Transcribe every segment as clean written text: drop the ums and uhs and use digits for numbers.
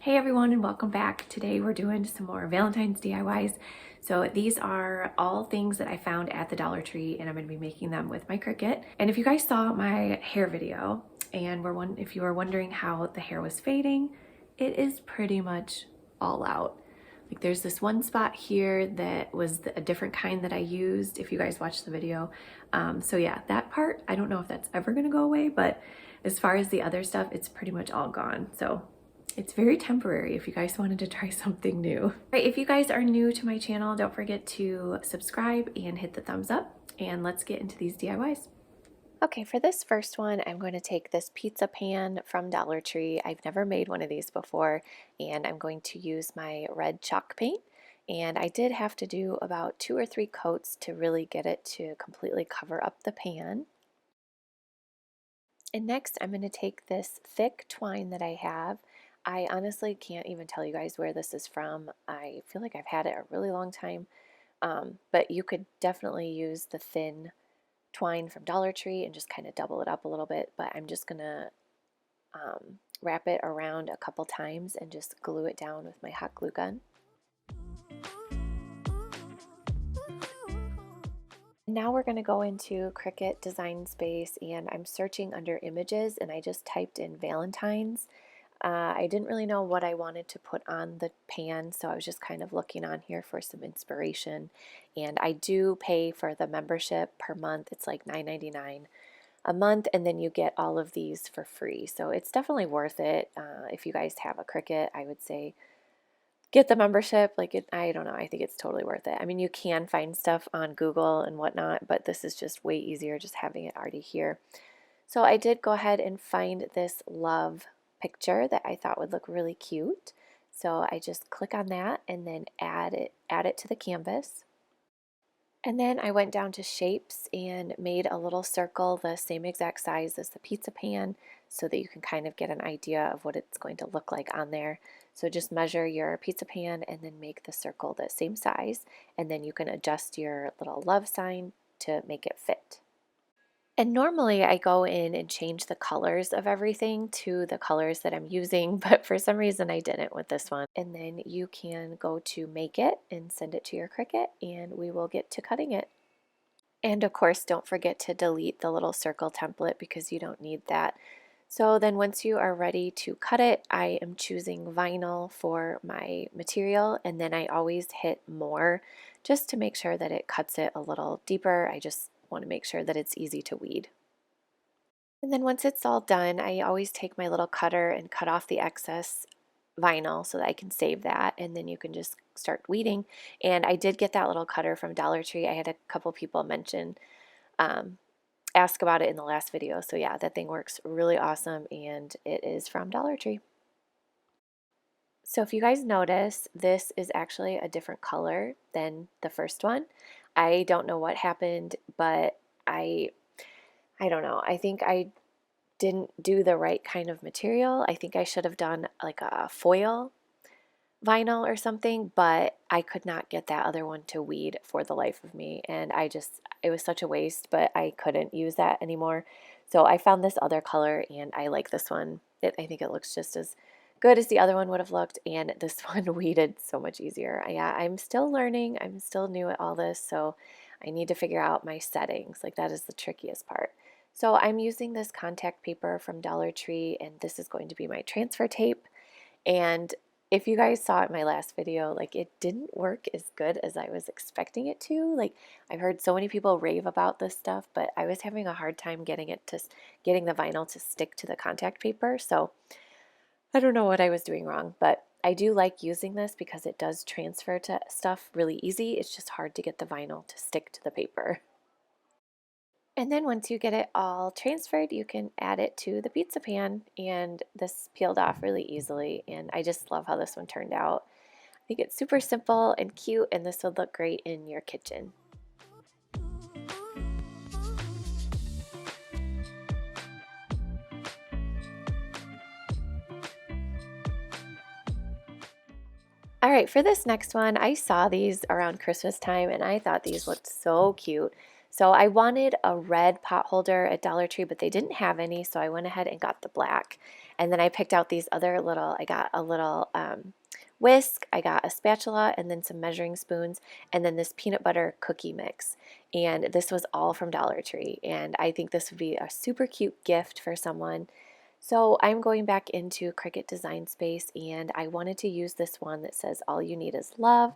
Hey everyone and welcome back. Today we're doing some more Valentine's DIYs. So these are all things that I found at the Dollar Tree and I'm going to be making them with my Cricut. And if you guys saw my hair video and if you were wondering how the hair was fading, it is pretty much all out. Like there's this one spot here that was a different kind that I used if you guys watched the video. So yeah, that part, I don't know if that's ever going to go away, but as far as the other stuff, it's pretty much all gone. So it's very temporary if you guys wanted to try something new. All right, if you guys are new to my channel, don't forget to subscribe and hit the thumbs up, and let's get into these DIYs. Okay, for this first one, I'm going to take this pizza pan from Dollar Tree. I've never made one of these before, and I'm going to use my red chalk paint. And I did have to do about 2 or 3 coats to really get it to completely cover up the pan. And next, I'm going to take this thick twine that I have. I honestly can't even tell you guys where this is from. I feel like I've had it a really long time, but you could definitely use the thin twine from Dollar Tree and just kind of double it up a little bit, but I'm just going to wrap it around a couple times and just glue it down with my hot glue gun. Now we're going to go into Cricut Design Space, and I'm searching under images and I just typed in Valentine's. I didn't really know what I wanted to put on the pan, so I was just kind of looking on here for some inspiration. And I do pay for the membership per month. It's like $9.99 a month, and then you get all of these for free. So it's definitely worth it. If you guys have a Cricut, I would say get the membership. I don't know, I think it's totally worth it. I mean, you can find stuff on Google and whatnot, but this is just way easier just having it already here. So I did go ahead and find this love picture that I thought would look really cute. So I just click on that and then add it to the canvas. And then I went down to shapes and made a little circle the same exact size as the pizza pan so that you can kind of get an idea of what it's going to look like on there. So just measure your pizza pan and then make the circle the same size, and then you can adjust your little love sign to make it fit. And normally I go in and change the colors of everything to the colors that I'm using, but for some reason I didn't with this one. And then you can go to make it and send it to your Cricut and we will get to cutting it. And of course, don't forget to delete the little circle template because you don't need that. So then once you are ready to cut it, I am choosing vinyl for my material, and then I always hit more just to make sure that it cuts it a little deeper. I just want to make sure that it's easy to weed. And then once it's all done, I always take my little cutter and cut off the excess vinyl so that I can save that, and then you can just start weeding. And I did get that little cutter from Dollar Tree. I had a couple people ask about it in the last video. So yeah, that thing works really awesome, and it is from Dollar Tree. So if you guys notice, this is actually a different color than the first one. I don't know what happened, but I don't know. I think I didn't do the right kind of material. I think I should have done like a foil vinyl or something, but I could not get that other one to weed for the life of me, and it was such a waste, but I couldn't use that anymore. So I found this other color and I like this one. I think it looks just as good as the other one would have looked, and this one weeded so much easier. Yeah, I'm still learning. I'm still new at all this, so I need to figure out my settings. Like, that is the trickiest part. So I'm using this contact paper from Dollar Tree, and this is going to be my transfer tape. And if you guys saw it in my last video, like, it didn't work as good as I was expecting it to. Like, I've heard so many people rave about this stuff, but I was having a hard time getting the vinyl to stick to the contact paper. So I don't know what I was doing wrong, but I do like using this because it does transfer to stuff really easy. It's just hard to get the vinyl to stick to the paper. And then once you get it all transferred, you can add it to the pizza pan, and this peeled off really easily, and I just love how this one turned out. I think it's super simple and cute, and this would look great in your kitchen. All right, for this next one, I saw these around Christmas time and I thought these looked so cute. So I wanted a red pot holder at Dollar Tree, but they didn't have any, so I went ahead and got the black. And then I picked out these other little, I got a little whisk, I got a spatula, and then some measuring spoons, and then this peanut butter cookie mix. And this was all from Dollar Tree, and I think this would be a super cute gift for someone. So I'm going back into Cricut Design Space, and I wanted to use this one that says all you need is love.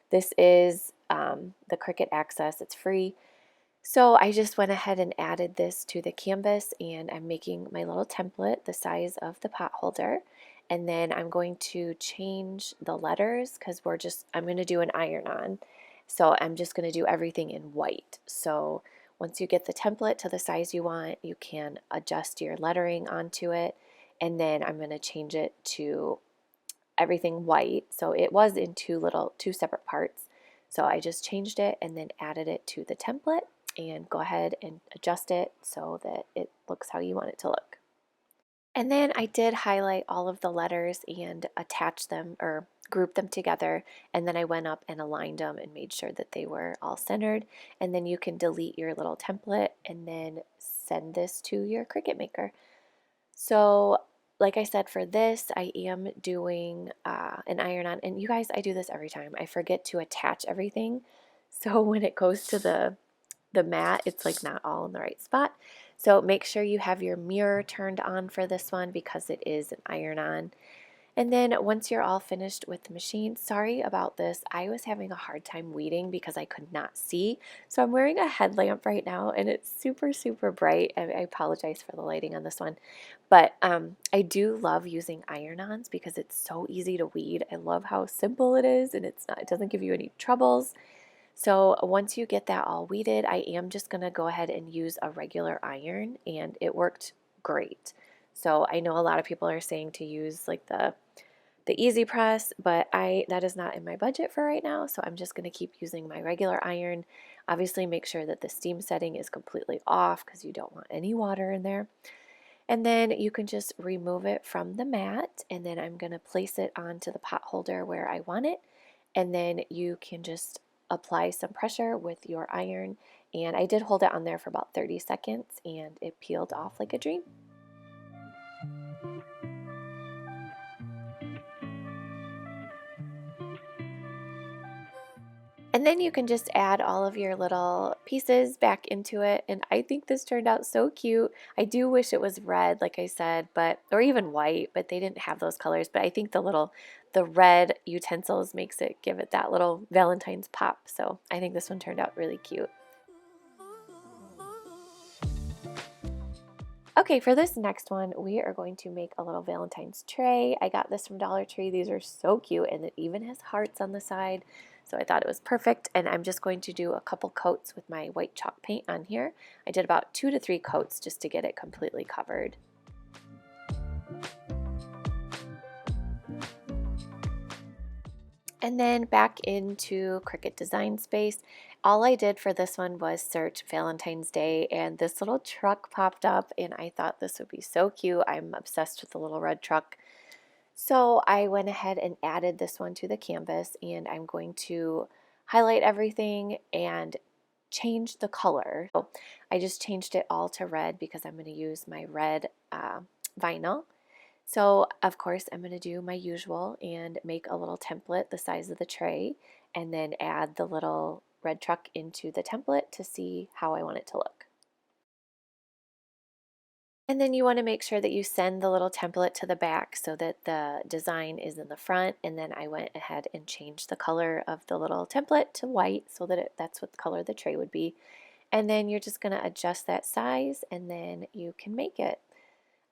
This is the Cricut Access, it's free. So I just went ahead and added this to the canvas, and I'm making my little template the size of the pot holder. And then I'm going to change the letters because I'm going to do an iron-on. So I'm just going to do everything in white. So once you get the template to the size you want, you can adjust your lettering onto it. And then I'm going to change it to everything white. So it was in two separate parts. So I just changed it and then added it to the template, and go ahead and adjust it so that it looks how you want it to look. And then I did highlight all of the letters and attach them or group them together, and then I went up and aligned them and made sure that they were all centered. And then you can delete your little template and then send this to your Cricut Maker. So like I said, for this, I am doing an iron-on. And you guys, I do this every time. I forget to attach everything. So when it goes to the mat, it's like not all in the right spot. So make sure you have your mirror turned on for this one because it is an iron-on. And then once you're all finished with the machine, sorry about this, I was having a hard time weeding because I could not see. So I'm wearing a headlamp right now and it's super, super bright. I apologize for the lighting on this one. But I do love using iron-ons because it's so easy to weed. I love how simple it is, and it doesn't give you any troubles. So once you get that all weeded, I am just going to go ahead and use a regular iron, and it worked great. So I know a lot of people are saying to use like the Easy Press, but that is not in my budget for right now, so I'm just going to keep using my regular iron. Obviously make sure that the steam setting is completely off because you don't want any water in there. And then you can just remove it from the mat, and then I'm going to place it onto the pot holder where I want it, and then you can just apply some pressure with your iron. And I did hold it on there for about 30 seconds and it peeled off like a dream. And then you can just add all of your little pieces back into it. And I think this turned out so cute. I do wish it was red, like I said, or even white, but they didn't have those colors. But I think the red utensils give it that little Valentine's pop. So I think this one turned out really cute. Okay, for this next one, we are going to make a little Valentine's tray. I got this from Dollar Tree. These are so cute, and it even has hearts on the side. So I thought it was perfect, and I'm just going to do a couple coats with my white chalk paint on here. I did about 2 to 3 coats just to get it completely covered. And then back into Cricut Design Space. All I did for this one was search Valentine's Day, and this little truck popped up, and I thought this would be so cute. I'm obsessed with the little red truck. So I went ahead and added this one to the canvas, and I'm going to highlight everything and change the color. So I just changed it all to red because I'm going to use my red vinyl. So of course I'm going to do my usual and make a little template the size of the tray, and then add the little red truck into the template to see how I want it to look. And then you want to make sure that you send the little template to the back so that the design is in the front. And then I went ahead and changed the color of the little template to white so that that's what color the tray would be. And then you're just going to adjust that size, and then you can make it.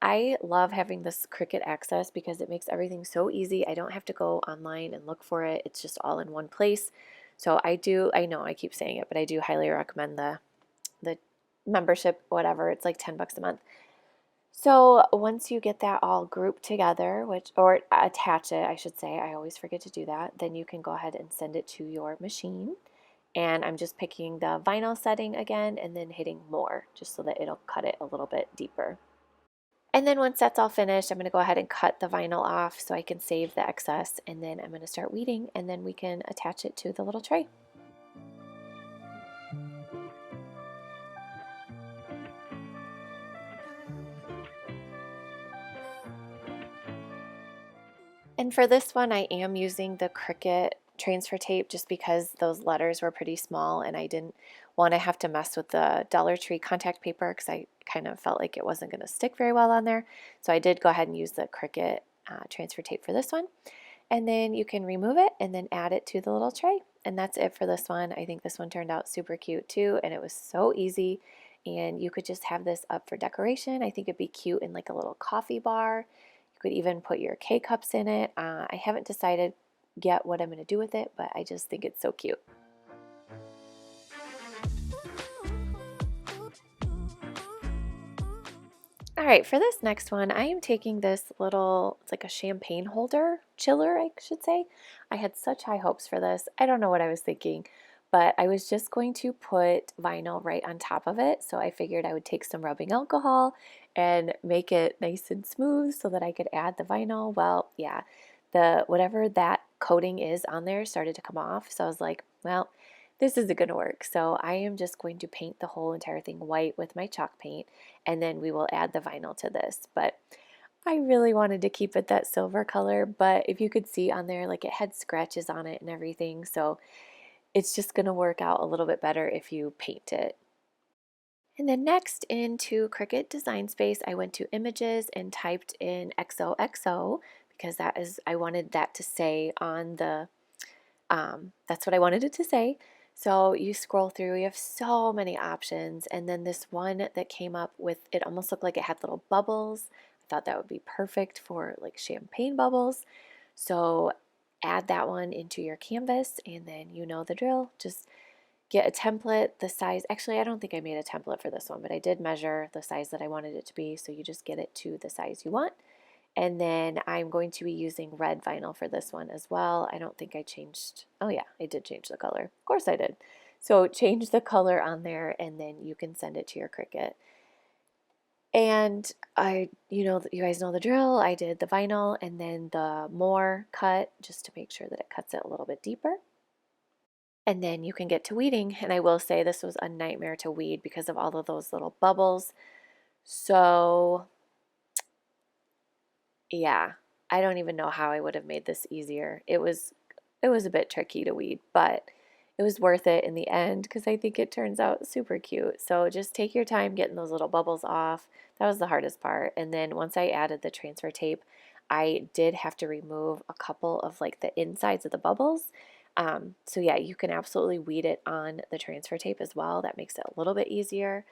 I love having this Cricut Access because it makes everything so easy. I don't have to go online and look for it. It's just all in one place. So I know I keep saying it, but I do highly recommend the membership, whatever. It's like 10 bucks a month. So once you get that all grouped together, or attach it, I should say, I always forget to do that, then you can go ahead and send it to your machine. And I'm just picking the vinyl setting again and then hitting more just so that it'll cut it a little bit deeper. And then once that's all finished, I'm going to go ahead and cut the vinyl off so I can save the excess, and then I'm going to start weeding, and then we can attach it to the little tray. And for this one, I am using the Cricut transfer tape just because those letters were pretty small and I didn't want to have to mess with the Dollar Tree contact paper because I kind of felt like it wasn't going to stick very well on there. So I did go ahead and use the Cricut transfer tape for this one. And then you can remove it and then add it to the little tray. And that's it for this one. I think this one turned out super cute too, and it was so easy. And you could just have this up for decoration. I think it'd be cute in like a little coffee bar. You could even put your K-cups in it. I haven't decided yet what I'm going to do with it, but I just think it's so cute. All right, for this next one, I am taking this little, it's like a champagne holder, chiller, I should say. I had such high hopes for this. I don't know what I was thinking, but I was just going to put vinyl right on top of it. So I figured I would take some rubbing alcohol and make it nice and smooth so that I could add the vinyl. Well, yeah, whatever that coating is on there started to come off. So I was like, well, this isn't going to work. So I am just going to paint the whole entire thing white with my chalk paint, and then we will add the vinyl to this. But I really wanted to keep it that silver color, but if you could see on there, like it had scratches on it and everything. So it's just going to work out a little bit better if you paint it. And then next into Cricut Design Space, I went to Images and typed in XOXO because I wanted that to say on the, that's what I wanted it to say. So you scroll through, you have so many options, and then this one that came up with, it almost looked like it had little bubbles. I thought that would be perfect for like champagne bubbles. So add that one into your canvas, and then you know the drill. Just get a template, the size. Actually, I don't think I made a template for this one, but I did measure the size that I wanted it to be, so you just get it to the size you want. And then I'm going to be using red vinyl for this one as well. I don't think I changed, oh yeah, I did change the color. Of course I did. So change the color on there and then you can send it to your Cricut. And you guys know the drill. I did the vinyl and then the more cut just to make sure that it cuts it a little bit deeper. And then you can get to weeding. And I will say this was a nightmare to weed because of all of those little bubbles. So yeah, I don't even know how I would have made this easier. It was a bit tricky to weed, but it was worth it in the end because I think it turns out super cute. So just take your time getting those little bubbles off. That was the hardest part. And then once I added the transfer tape, I did have to remove a couple of like the insides of the bubbles. So yeah, you can absolutely weed it on the transfer tape as well. That makes it a little bit easier.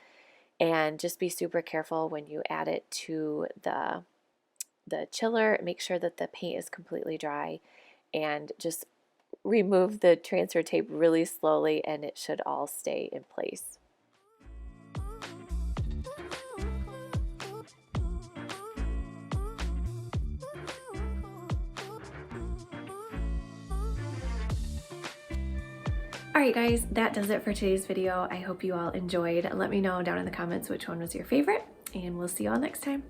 And just be super careful when you add it to the chiller. Make sure that the paint is completely dry and just remove the transfer tape really slowly and it should all stay in place. Alright guys, that does it for today's video. I hope you all enjoyed. Let me know down in the comments which one was your favorite, and we'll see you all next time.